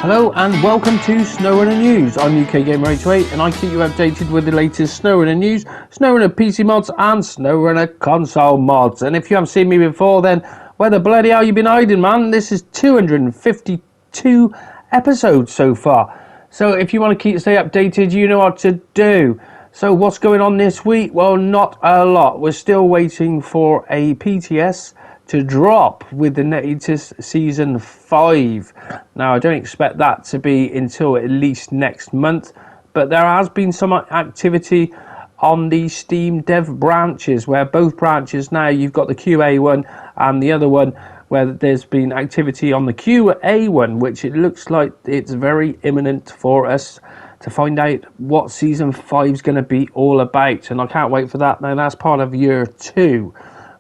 Hello and welcome to Snowrunner News. I'm UK Gamer 828 and I keep you updated with the latest Snowrunner news, Snowrunner PC mods and Snowrunner console mods. And if you haven't seen me before, then where the bloody hell you been hiding, man? This is 252 episodes so far. So if you want to stay updated, you know what to do. So what's going on this week? Well, not a lot. We're still waiting for a PTS to drop with the latest season 5. Now I don't expect that to be until at least next month, but there has been some activity on the Steam dev branches, where both branches now, you've got the QA one and the other one where there's been activity on the QA one, which it looks like it's very imminent for us to find out what season 5 is going to be all about, and I can't wait for that. Now that's part of year 2,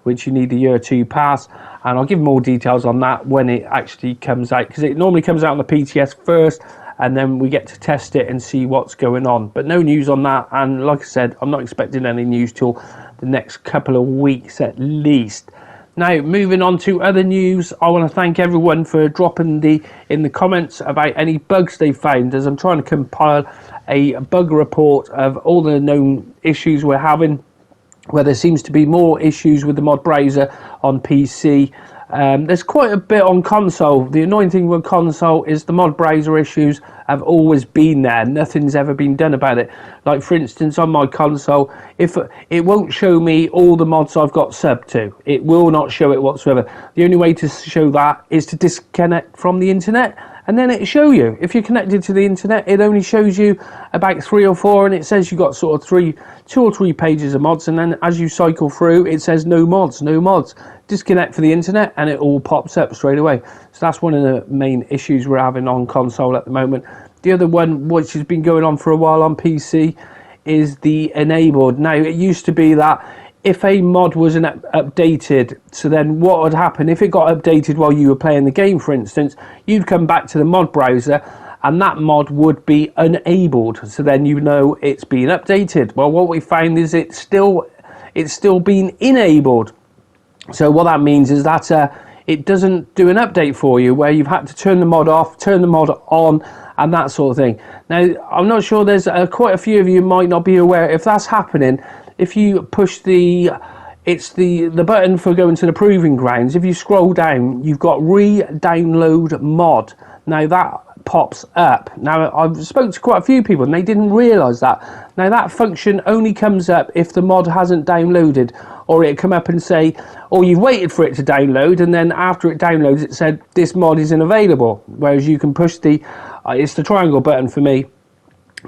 which you need the year 2 pass, and I'll give more details on that when it actually comes out, because it normally comes out on the PTS first and then we get to test it and see what's going on. But no news on that, and like I said, I'm not expecting any news till the next couple of weeks at least. Now moving on to other news, I want to thank everyone for dropping in the comments about any bugs they found, as I'm trying to compile a bug report of all the known issues we're having, where there seems to be more issues with the mod browser on PC. There's quite a bit on console. The annoying thing with console is the mod browser issues have always been there. Nothing's ever been done about it. Like for instance, on my console, if it won't show me all the mods I've got subbed to, it will not show it whatsoever. The only way to show that is to disconnect from the internet, and then it'll show you. If you're connected to the internet, it only shows you about 3 or 4, and it says you've got sort of 2 or 3 pages of mods, and then as you cycle through, it says no mods, no mods. Disconnect for the internet and it all pops up straight away. So that's one of the main issues we're having on console at the moment. The other one, which has been going on for a while on PC, is the enabled. Now it used to be that if a mod wasn't updated, so then what would happen if it got updated while you were playing the game, for instance, you'd come back to the mod browser and that mod would be enabled, so then you know it's been updated. Well, what we found is it's still been enabled. So what that means is that it doesn't do an update for you, where you've had to turn the mod off, turn the mod on, and that sort of thing. Now I'm not sure, there's quite a few of you might not be aware, if that's happening, if you push the button for going to the proving grounds, if you scroll down, you've got re-download mod. Now that pops up. Now I've spoken to quite a few people and they didn't realise that. Now that function only comes up if the mod hasn't downloaded, or it come up and say, or you've waited for it to download, and then after it downloads it said this mod isn't available. Whereas you can push it's the triangle button for me,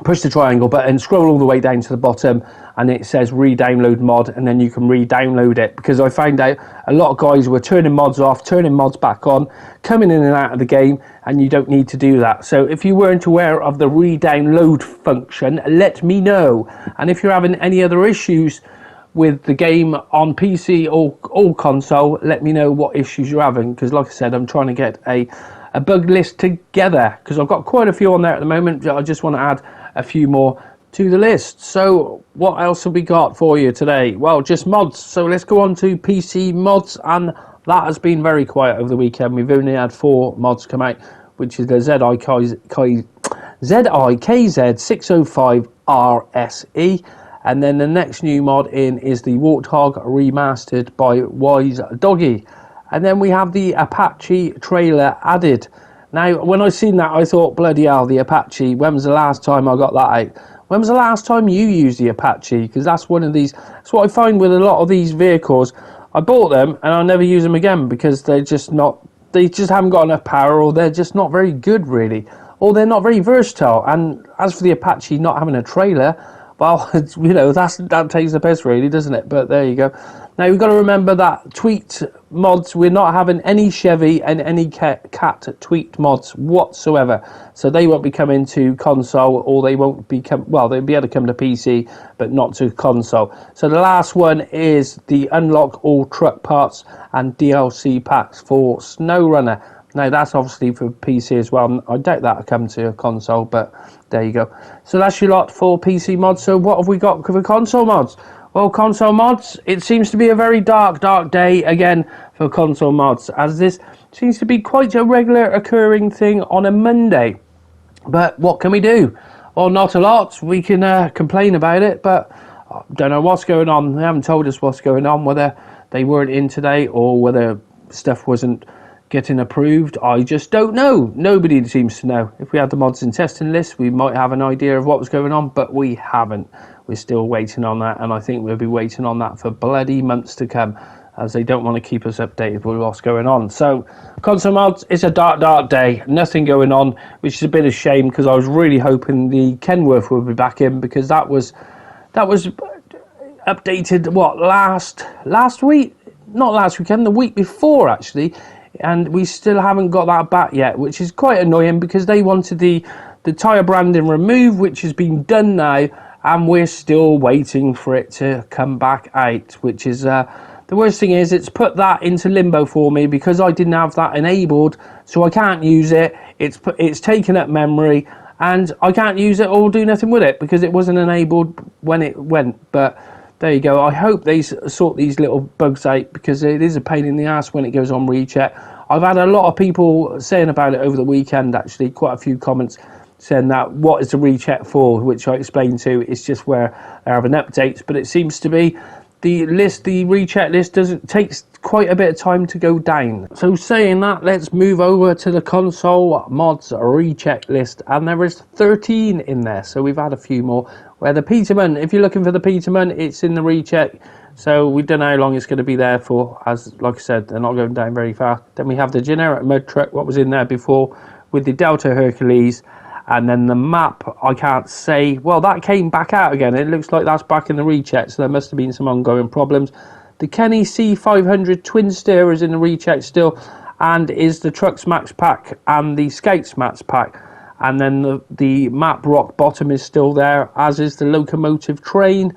push the triangle button, scroll all the way down to the bottom, and it says re-download mod, and then you can re-download it. Because I found out a lot of guys were turning mods off, turning mods back on, coming in and out of the game, and you don't need to do that. So if you weren't aware of the re-download function, let me know. And if you're having any other issues with the game on PC or console, let me know what issues you're having, because like I said, I'm trying to get a bug list together, because I've got quite a few on there at the moment. I just want to add a few more to the list. So what else have we got for you today? Well, just mods. So let's go on to PC mods, and that has been very quiet over the weekend. We've only had 4 mods come out, which is the ZIKZ605 RSE, and then the next new mod in is the Warthog remastered by Wise Doggy, and then we have the Apache trailer added. Now when I seen that, I thought, bloody hell, the Apache, when was the last time I got that out? When was the last time you used the Apache? Because that's one of these, that's what I find with a lot of these vehicles. I bought them and I never use them again, because they just haven't got enough power, or they're just not very good really, or they're not very versatile. And as for the Apache not having a trailer, well, you know, that takes the piss really, doesn't it? But there you go. Now you've got to remember that tweet mods, we're not having any Chevy and any cat tweet mods whatsoever. So they won't be coming to console, or they won't be they'll be able to come to PC, but not to console. So the last one is the unlock all truck parts and DLC packs for Snowrunner. Now that's obviously for PC as well. I doubt that'll come to a console, but there you go. So that's your lot for PC mods. So what have we got for console mods? Well, console mods, it seems to be a very dark day again for console mods, as this seems to be quite a regular occurring thing on a Monday. But what can we do? Well, not a lot. We can complain about it, but I don't know what's going on. They haven't told us what's going on, whether they weren't in today or whether stuff wasn't getting approved. I just don't know. Nobody seems to know. If we had the mods and testing list, we might have an idea of what was going on, but we haven't. We're still waiting on that, and I think we'll be waiting on that for bloody months to come, as they don't want to keep us updated with what's going on. So, console mods, it's a dark day. Nothing going on, which is a bit of shame, because I was really hoping the Kenworth would be back in, because that was updated, what, last week? Not last weekend, the week before, actually. And we still haven't got that back yet, which is quite annoying, because they wanted the tyre branding removed, which has been done now, and we're still waiting for it to come back out, which is the worst thing is it's put that into limbo for me, because I didn't have that enabled, so I can't use it. It's taken up memory, and I can't use it or do nothing with it because it wasn't enabled when it went. But there you go. I hope they sort these little bugs out, because it is a pain in the ass when it goes on recheck. I've had a lot of people saying about it over the weekend, actually, quite a few comments saying that what is the recheck for, which I explained to. It's just where they're having updates, but it seems to be the recheck list takes quite a bit of time to go down. So saying that, let's move over to the console mods recheck list, and there is 13 in there, so we've had a few more. Where the Peterman, if you're looking for the Peterman, it's in the recheck, so we don't know how long it's going to be there for, as like I said, they're not going down very fast. Then we have the generic mud truck, what was in there before, with the Delta Hercules. And then the map, I can't say. Well, that came back out again. It looks like that's back in the recheck, so there must have been some ongoing problems. The Kenny C500 twin steer is in the recheck still, and is the Trucks Max pack and the Scouts Max pack. And then the map rock bottom is still there, as is the locomotive train.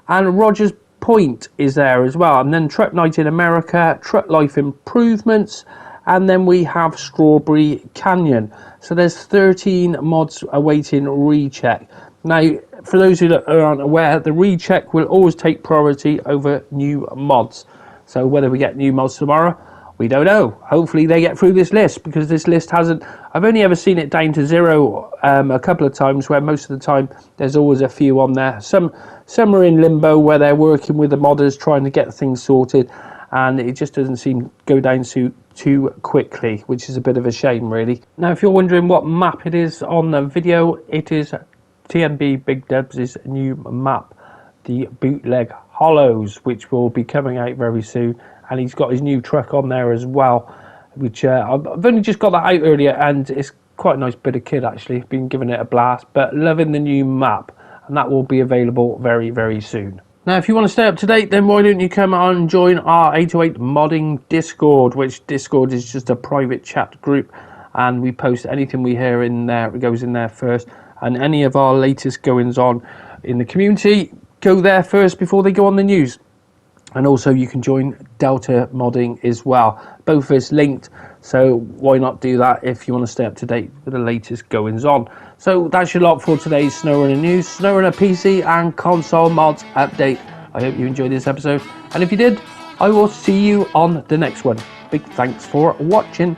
And Rogers Point is there as well. And then Truck Night in America, Truck Life Improvements, and then we have Strawberry Canyon. So there's 13 mods awaiting recheck. Now, for those who aren't aware, the recheck will always take priority over new mods. So whether we get new mods tomorrow, we don't know. Hopefully they get through this list, because this list hasn't... I've only ever seen it down to 0 a couple of times, where most of the time there's always a few on there. Some are in limbo, where they're working with the modders trying to get things sorted, and it just doesn't seem to go down too quickly, which is a bit of a shame, really. Now, if you're wondering what map it is on the video, it is TNB Big Dubs' new map, the Bootleg Hollows, which will be coming out very soon, and he's got his new truck on there as well, which I've only just got that out earlier, and it's quite a nice bit of kit, actually. Been giving it a blast, but loving the new map, and that will be available very, very soon. Now, if you want to stay up to date, then why don't you come on and join our 808 modding Discord, which Discord is just a private chat group, and we post anything we hear in there. It goes in there first, and any of our latest goings on in the community go there first before they go on the news. And also you can join Delta Modding as well. Both is linked, so why not do that if you want to stay up to date with the latest goings on. So that's your lot for today's Snowrunner News, Snowrunner PC and console mods update. I hope you enjoyed this episode, and if you did, I will see you on the next one. Big thanks for watching.